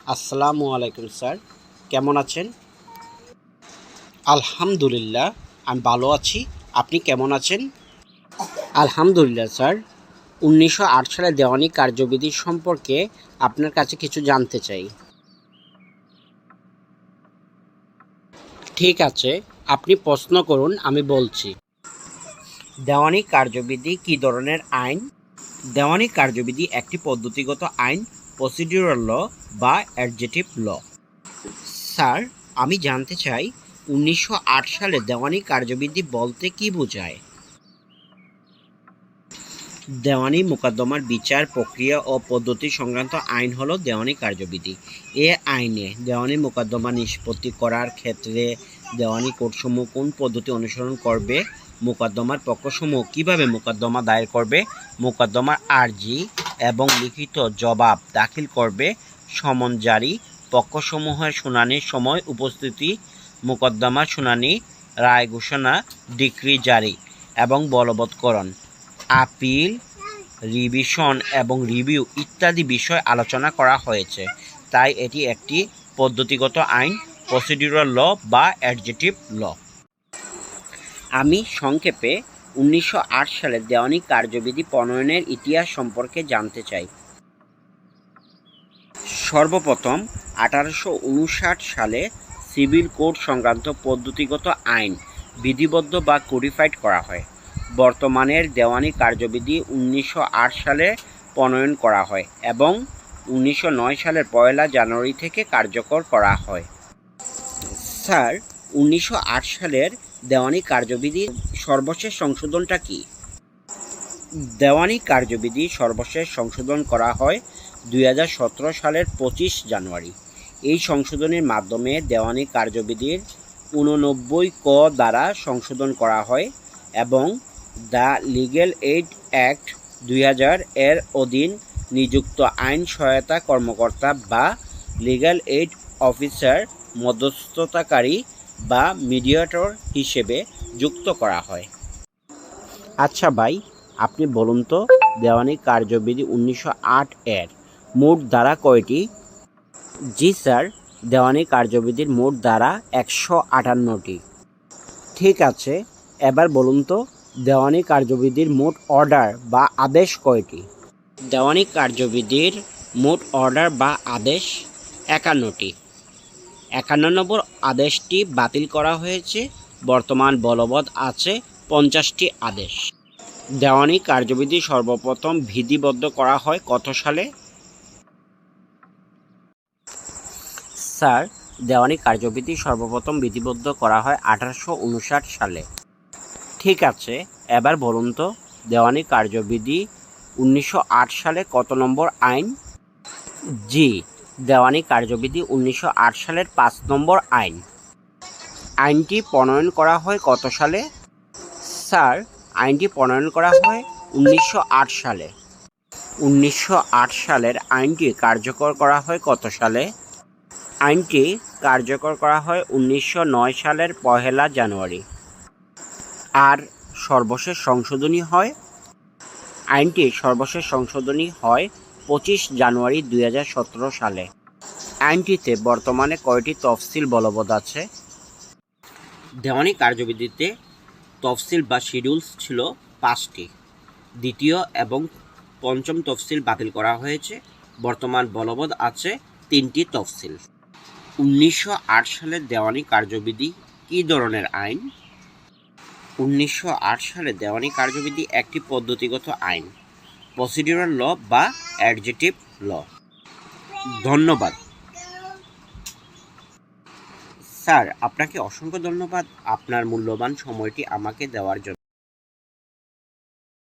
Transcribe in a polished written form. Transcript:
আসসালামু আলাইকুম স্যার, কেমন আছেন? আলহামদুলিল্লাহ, আমি ভালো আছি। আপনি কেমন আছেন? আলহামদুলিল্লাহ স্যার। 1908 সালে দেওয়ানি কার্যবিধি সম্পর্কে আপনার কাছে কিছু জানতে চাই। ঠিক আছে, আপনি প্রশ্ন করুন, আমি বলছি। দেওয়ানি কার্যবিধি কী ধরনের আইন? দেওয়ানি কার্যবিধি একটি পদ্ধতিগত আইন, প্রসিডিউরাল ল বা অ্যাডজেটিভ ল। স্যার, আমি জানতে চাই 1908 সালে দেওয়ানি কার্যবিধি বলতে কী বোঝায়? দেওয়ানি মোকদ্দমার বিচার প্রক্রিয়া ও পদ্ধতি সংক্রান্ত আইন হলো দেওয়ানি কার্যবিধি। এ আইনে দেওয়ানি মোকদ্দমা নিষ্পত্তি করার ক্ষেত্রে দেওয়ানি কোর্টসমূহ কোন পদ্ধতি অনুসরণ করবে, মোকদ্দমার পক্ষসমূহ কিভাবে মোকদ্দমা দায়ের করবে, মোকদ্দমার আর্জি এবং লিখিত জবাব দাখিল করবে, সমন জারি, পক্ষসমূহের শুনানির সময় উপস্থিতি, মোকদ্দমার শুনানি, রায় ঘোষণা, ডিক্রি জারি এবং বলবৎকরণ, আপিল, রিভিশন এবং রিভিউ ইত্যাদি বিষয় আলোচনা করা হয়েছে। তাই এটি একটি পদ্ধতিগত আইন, প্রসিডিউরাল ল বা অ্যাডজেটিভ ল। আমি সংক্ষেপে 1908 সালে দেওয়ানি কার্যবিধি প্রণয়নের ইতিহাস সম্পর্কে জানতে চাই। সর্বপ্রথম 1859 সালে সিভিল কোড সংক্রান্ত পদ্ধতিগত আইন বিধিবদ্ধ বা কোডিফাইড করা হয়। বর্তমানের দেওয়ানি কার্যবিধি 1908 সালে প্রণয়ন করা হয় এবং 1909 সালের 1 জানুয়ারি থেকে কার্যকর করা হয়। স্যার, 1908 সালের দেওয়ানি কার্যবিধির সর্বশেষ সংশোধনটা কি? দেওয়ানি কার্যবিধি সর্বশেষ সংশোধন করা হয় 2017 সালের 25 জানুয়ারি। এই সংশোধনের মাধ্যমে দেওয়ানি কার্যবিধির 89 ক দ্বারা সংশোধন করা হয় এবং দ্য লিগ্যাল এইড অ্যাক্ট 2000 এর অধীন নিযুক্ত আইন সহায়তা কর্মকর্তা বা লিগ্যাল এইড অফিসার মধ্যস্থতাকারী বা মিডিয়েটর হিসেবে যুক্ত করা হয়। আচ্ছা ভাই, আপনি বলুন তো, দেওয়ানি কার্যবিধি 1908 এর মোট ধারা কয়টি? জি স্যার, দেওয়ানি কার্যবিধির মোট ধারা 158টি। ঠিক আছে, এবার বলুন তো, দেওয়ানি কার্যবিধির মোট অর্ডার বা আদেশ কয়টি? দেওয়ানি কার্যবিধির মোট অর্ডার বা আদেশ 51টি। 51 নম্বর আদেশটি বাতিল করা হয়েছে। বর্তমান বলবৎ আছে 50টি আদেশ। দেওয়ানি কার্যবিধি সর্বপ্রথম বিধিবদ্ধ করা হয় কত সালে? স্যার, দেওয়ানি কার্যবিধি সর্বপ্রথম বিধিবদ্ধ করা হয় 1859 সালে। ঠিক আছে, এবার বলুন তো, দেওয়ানি কার্যবিধি 1908 সালে কত নম্বর আইন? জি, দেওয়ানি কার্যবিধি 1908 সালের 5 নম্বর আইন। আইনটি প্রণয়ন করা হয় কত সালে? স্যার, আইনটি প্রণয়ন করা হয় 1908 সালে। 1908 সালের আইনটি কার্যকর করা হয় কত সালে? আইনটি কার্যকর করা হয় 1909 সালের 1 জানুয়ারি। আর সর্বশেষ সংশোধনী হয়? আইনটি সর্বশেষ সংশোধনী হয় 25 জানুয়ারি 2017 সালে। আইনটিতে বর্তমানে কয়টি তফসিল বলবৎ আছে? দেওয়ানি কার্যবিধিতে তফসিল বা শিডিউলস ছিল 5টি। দ্বিতীয় এবং পঞ্চম তফসিল বাতিল করা হয়েছে। বর্তমান বলবৎ আছে 3টি তফসিল। 1908 সালের দেওয়ানি কার্যবিধি কী ধরনের আইন? 1908 সালে দেওয়ানি কার্যবিধি একটি পদ্ধতিগত আইন, প্রসিডিউরাল ল বা অ্যাডজেটিভ ল। ধন্যবাদ স্যার, আপনাকে অসংখ্য ধন্যবাদ আপনার মূল্যবান সময়টি আমাকে দেওয়ার জন্য।